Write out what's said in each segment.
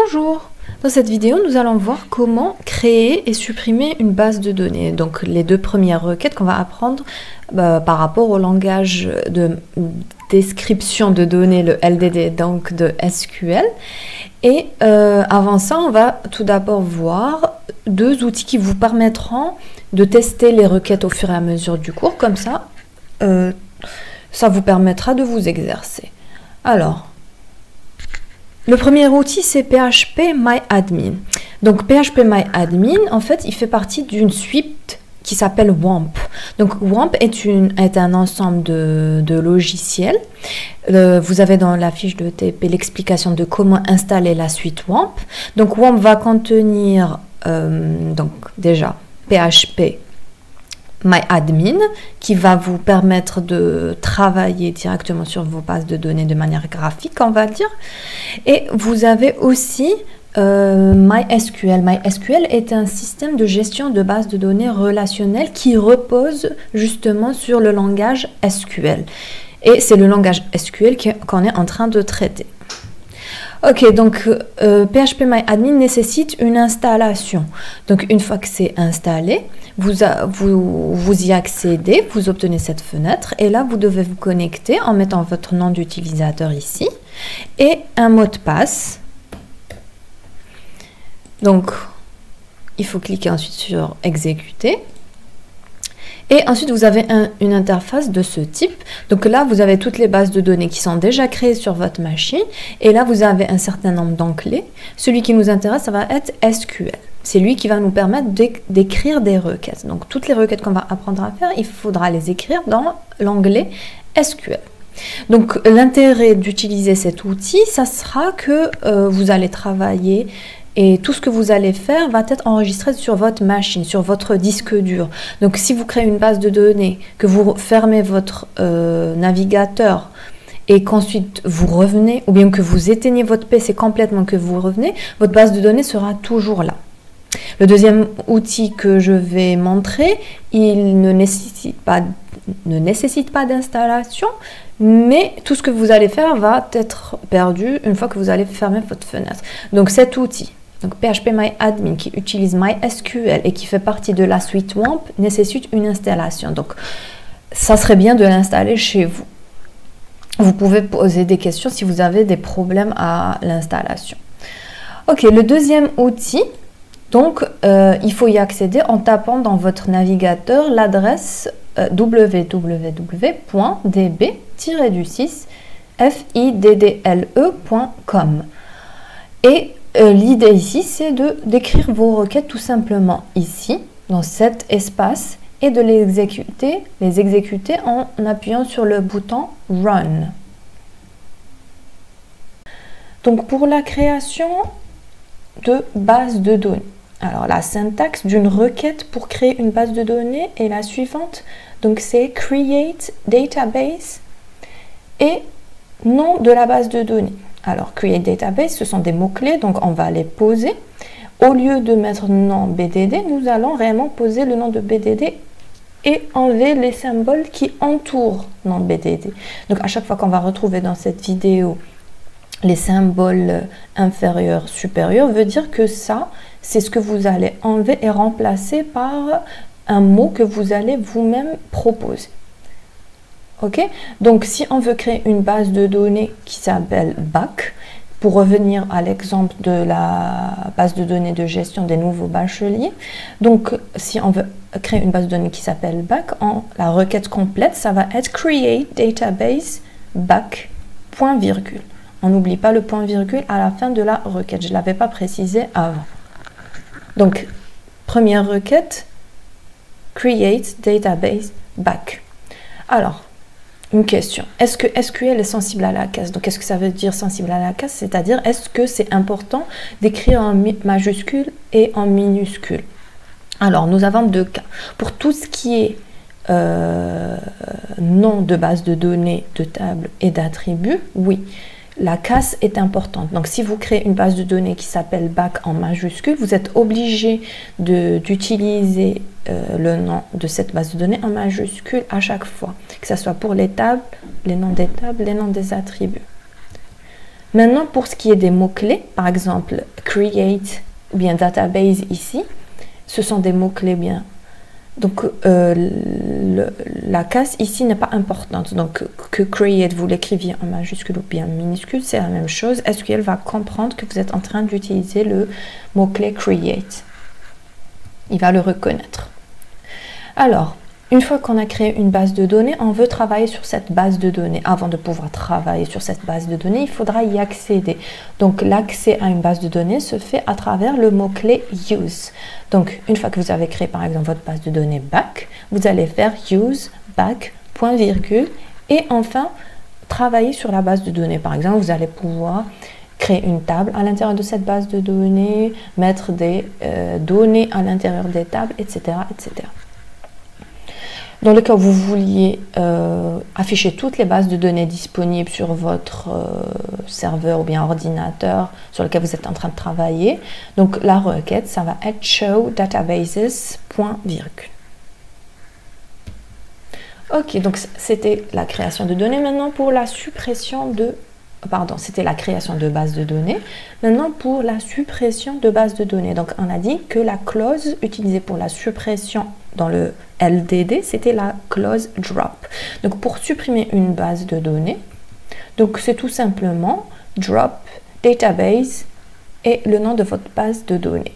Bonjour! Dans cette vidéo, nous allons voir comment créer et supprimer une base de données. Donc les deux premières requêtes qu'on va apprendre par rapport au langage de description de données, le LDD, donc de SQL. Et avant ça, on va tout d'abord voir deux outils qui vous permettront de tester les requêtes au fur et à mesure du cours. Comme ça, ça vous permettra de vous exercer. Alors, le premier outil, c'est PHPMyAdmin. Donc, PHPMyAdmin, en fait, il fait partie d'une suite qui s'appelle WAMP. Donc, WAMP est un ensemble de logiciels. Vous avez dans la fiche de TP l'explication de comment installer la suite WAMP. Donc, WAMP va contenir, donc déjà, PHP MyAdmin, qui va vous permettre de travailler directement sur vos bases de données de manière graphique, on va dire. Et vous avez aussi MySQL. MySQL est un système de gestion de bases de données relationnelles qui repose justement sur le langage SQL. Et c'est le langage SQL qu'on est en train de traiter. Ok, donc PHPMyAdmin nécessite une installation. Donc une fois que c'est installé, vous y accédez, vous obtenez cette fenêtre et là vous devez vous connecter en mettant votre nom d'utilisateur ici et un mot de passe. Donc il faut cliquer ensuite sur exécuter. Et ensuite, vous avez une interface de ce type. Donc là, vous avez toutes les bases de données qui sont déjà créées sur votre machine. Et là, vous avez un certain nombre d'onglets. Celui qui nous intéresse, ça va être SQL. C'est lui qui va nous permettre d'écrire des requêtes. Donc, toutes les requêtes qu'on va apprendre à faire, il faudra les écrire dans l'onglet SQL. Donc, l'intérêt d'utiliser cet outil, ça sera que vous allez travailler et tout ce que vous allez faire va être enregistré sur votre machine, sur votre disque dur. Donc, si vous créez une base de données, que vous fermez votre navigateur et qu'ensuite vous revenez, ou bien que vous éteignez votre PC complètement, que vous revenez, votre base de données sera toujours là. Le deuxième outil que je vais montrer, il ne nécessite pas d'installation, mais tout ce que vous allez faire va être perdu une fois que vous allez fermer votre fenêtre. Donc, cet outil, donc PHPMyAdmin qui utilise MySQL et qui fait partie de la suite WAMP nécessite une installation. Donc, ça serait bien de l'installer chez vous. Vous pouvez poser des questions si vous avez des problèmes à l'installation. Ok, le deuxième outil, donc il faut y accéder en tapant dans votre navigateur l'adresse www.db-6fiddle.com. Et l'idée ici, c'est d'écrire vos requêtes tout simplement ici, dans cet espace, et de les exécuter en appuyant sur le bouton Run. Donc pour la création de base de données, alors la syntaxe d'une requête pour créer une base de données est la suivante. Donc c'est Create Database et nom de la base de données. Alors, Create Database, ce sont des mots-clés, donc on va les poser. Au lieu de mettre nom BDD, nous allons réellement poser le nom de BDD et enlever les symboles qui entourent nom BDD. Donc, à chaque fois qu'on va retrouver dans cette vidéo les symboles inférieurs, supérieurs, veut dire que ça, c'est ce que vous allez enlever et remplacer par un mot que vous allez vous-même proposer. Ok, donc si on veut créer une base de données qui s'appelle BAC, pour revenir à l'exemple de la base de données de gestion des nouveaux bacheliers, donc si on veut créer une base de données qui s'appelle BAC, la requête complète, ça va être create database BAC, point virgule. On n'oublie pas le point virgule à la fin de la requête, je ne l'avais pas précisé avant. Donc, première requête, create database BAC. Alors, une question, est-ce que SQL est sensible à la casse? Donc, qu'est-ce que ça veut dire sensible à la casse? C'est-à-dire, est-ce que c'est important d'écrire en majuscule et en minuscule? Alors, nous avons deux cas. Pour tout ce qui est nom de base de données, de table et d'attributs, oui, la casse est importante. Donc, si vous créez une base de données qui s'appelle BAC en majuscule, vous êtes obligé d'utiliser le nom de cette base de données en majuscule à chaque fois, que ce soit pour les tables, les noms des tables, les noms des attributs. Maintenant, pour ce qui est des mots-clés, par exemple, create ou bien database ici, ce sont des mots-clés bien. Donc, la case ici n'est pas importante. Donc, que create, vous l'écriviez en majuscule ou bien en minuscule, c'est la même chose. SQL va comprendre que vous êtes en train d'utiliser le mot-clé create. Il va le reconnaître. Alors, une fois qu'on a créé une base de données, on veut travailler sur cette base de données. Avant de pouvoir travailler sur cette base de données, il faudra y accéder. Donc, l'accès à une base de données se fait à travers le mot-clé use. Donc, une fois que vous avez créé, par exemple, votre base de données back, vous allez faire use back, point virgule, et enfin, travailler sur la base de données. Par exemple, vous allez pouvoir créer une table à l'intérieur de cette base de données, mettre des données à l'intérieur des tables, etc., etc. Dans le cas où vous vouliez afficher toutes les bases de données disponibles sur votre serveur ou bien ordinateur sur lequel vous êtes en train de travailler, donc la requête, ça va être show databases, point virgule. Ok, donc c'était la création de données. Maintenant pour la suppression de... Pardon, c'était la création de base de données. Maintenant, pour la suppression de base de données. Donc, on a dit que la clause utilisée pour la suppression dans le LDD, c'était la clause drop. Donc, pour supprimer une base de données, donc c'est tout simplement drop database et le nom de votre base de données.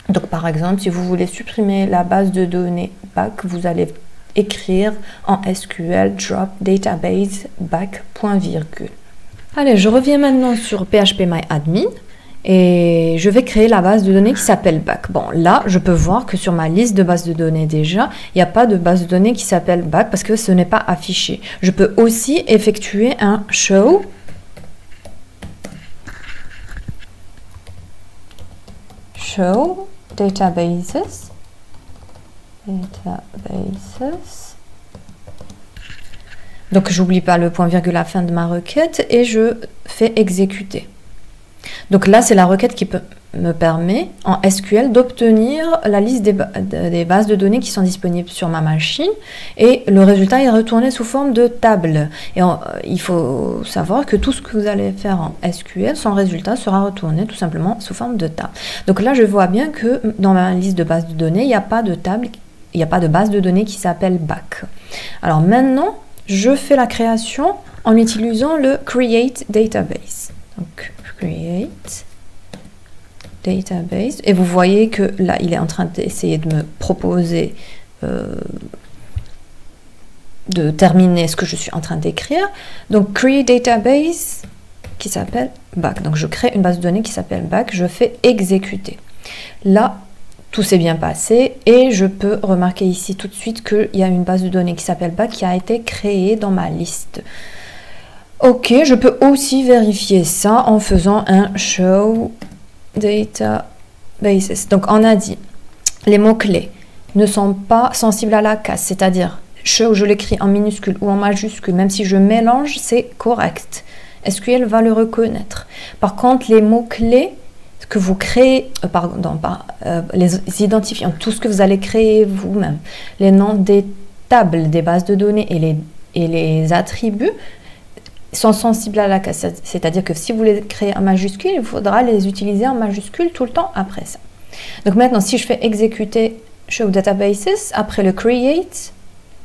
Donc, par exemple, si vous voulez supprimer la base de données back, vous allez écrire en SQL drop database back, point virgule. Allez, je reviens maintenant sur phpMyAdmin et je vais créer la base de données qui s'appelle back. Bon, là, je peux voir que sur ma liste de bases de données déjà, il n'y a pas de base de données qui s'appelle back parce que ce n'est pas affiché. Je peux aussi effectuer un show databases. Donc, j'oublie pas le point virgule à la fin de ma requête et je fais exécuter. Donc là, c'est la requête qui me permet en SQL d'obtenir la liste des bases de données qui sont disponibles sur ma machine et le résultat est retourné sous forme de table. Et il faut savoir que tout ce que vous allez faire en SQL, son résultat sera retourné tout simplement sous forme de table. Donc là, je vois bien que dans ma liste de bases de données, il n'y a pas de table, il n'y a pas de base de données qui s'appelle back. Alors maintenant, je fais la création en utilisant le create database. Donc, create database. Et vous voyez que là, il est en train d'essayer de me proposer de terminer ce que je suis en train d'écrire. Donc, create database qui s'appelle back. Donc, je crée une base de données qui s'appelle back. Je fais exécuter. Là, tout s'est bien passé et je peux remarquer ici tout de suite qu'il y a une base de données qui s'appelle back qui a été créée dans ma liste. Ok, je peux aussi vérifier ça en faisant un show databases. Donc on a dit les mots-clés ne sont pas sensibles à la case, c'est-à-dire show, je l'écris en minuscule ou en majuscule, même si je mélange, c'est correct. SQL va le reconnaître. Par contre, les mots-clés que vous créez, les identifiants, tout ce que vous allez créer vous-même, les noms des tables, des bases de données et les attributs sont sensibles à la case. C'est-à-dire que si vous les créez en majuscule, il faudra les utiliser en majuscule tout le temps après ça. Donc maintenant, si je fais exécuter show databases, après le create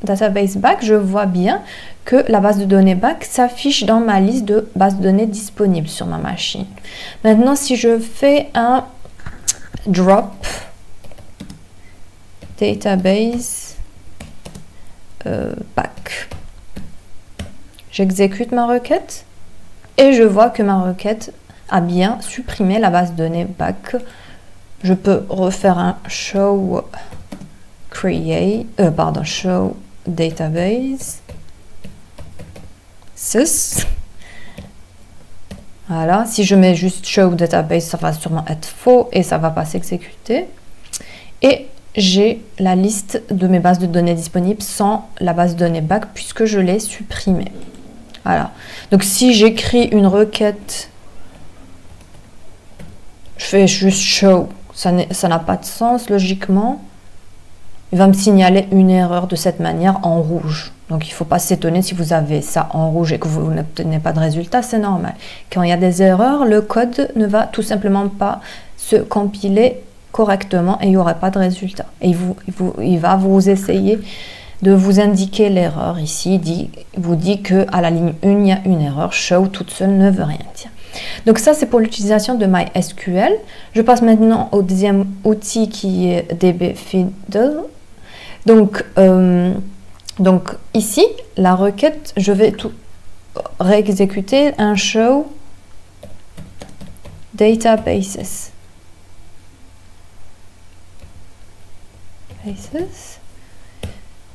database back, je vois bien que la base de données back s'affiche dans ma liste de bases de données disponibles sur ma machine. Maintenant, si je fais un drop database back, j'exécute ma requête et je vois que ma requête a bien supprimé la base de données back. Je peux refaire un show show database. Voilà, si je mets juste show database, ça va sûrement être faux et ça va pas s'exécuter. Et j'ai la liste de mes bases de données disponibles sans la base de données back puisque je l'ai supprimée. Voilà. Donc si j'écris une requête, je fais juste show, ça n'a pas de sens logiquement. Il va me signaler une erreur de cette manière en rouge. Donc il ne faut pas s'étonner si vous avez ça en rouge et que vous n'obtenez pas de résultat, c'est normal. Quand il y a des erreurs, le code ne va tout simplement pas se compiler correctement et il n'y aura pas de résultat. Et il va vous essayer de vous indiquer l'erreur ici. Il vous dit qu'à la ligne 1, il y a une erreur. Show toute seule ne veut rien dire. Donc ça, c'est pour l'utilisation de MySQL. Je passe maintenant au deuxième outil qui est dbfiddle. Donc ici, la requête, je vais tout réexécuter un show databases.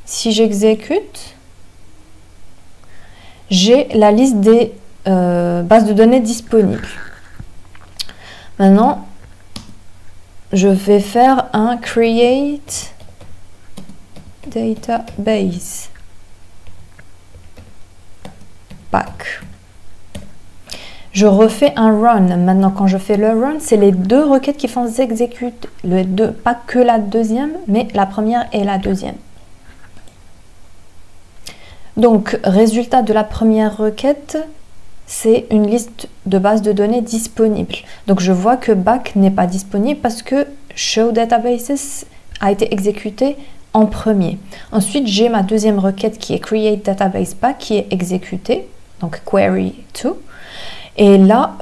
Si j'exécute, j'ai la liste des bases de données disponibles. Maintenant, je vais faire un create database back. Je refais un run. Maintenant, quand je fais le run, c'est les deux requêtes qui font exécuter. Pas que la deuxième, mais la première et la deuxième. Donc, résultat de la première requête, c'est une liste de bases de données disponibles. Donc, je vois que back n'est pas disponible parce que show databases a été exécuté en premier. Ensuite, j'ai ma deuxième requête qui est create database back qui est exécutée, donc query to. Et là,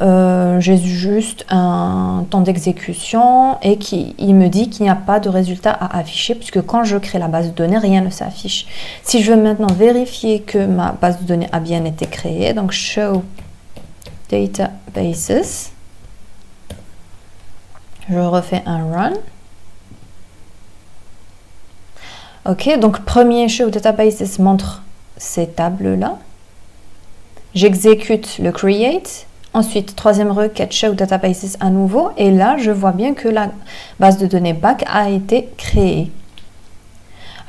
j'ai juste un temps d'exécution et il me dit qu'il n'y a pas de résultat à afficher puisque quand je crée la base de données, rien ne s'affiche. Si je veux maintenant vérifier que ma base de données a bien été créée, donc show databases, je refais un run. Ok, donc premier show databases montre ces tables-là. J'exécute le create. Ensuite, troisième requête, show databases à nouveau. Et là, je vois bien que la base de données back a été créée.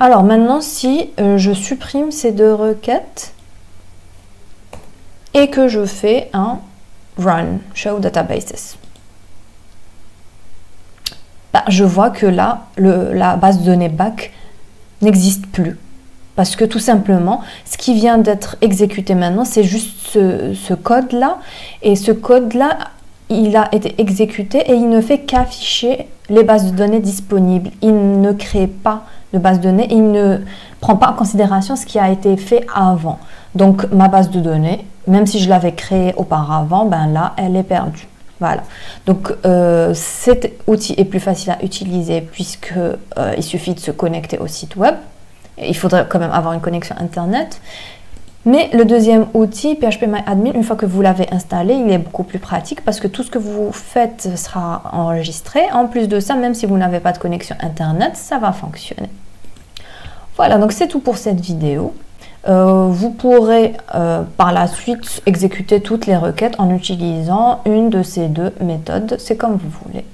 Alors maintenant, si je supprime ces deux requêtes et que je fais un run, show databases, je vois que là, la base de données back n'existe plus. Parce que tout simplement, ce qui vient d'être exécuté maintenant, c'est juste ce code-là. Et ce code-là, il a été exécuté et il ne fait qu'afficher les bases de données disponibles. Il ne crée pas de base de données, il ne prend pas en considération ce qui a été fait avant. Donc ma base de données, même si je l'avais créée auparavant, là, elle est perdue. Voilà, donc cet outil est plus facile à utiliser puisqu'il suffit de se connecter au site web. Il faudrait quand même avoir une connexion internet. Mais le deuxième outil, PHPMyAdmin, une fois que vous l'avez installé, il est beaucoup plus pratique parce que tout ce que vous faites sera enregistré. En plus de ça, même si vous n'avez pas de connexion internet, ça va fonctionner. Voilà, donc c'est tout pour cette vidéo. Vous pourrez par la suite exécuter toutes les requêtes en utilisant une de ces deux méthodes. C'est comme vous voulez.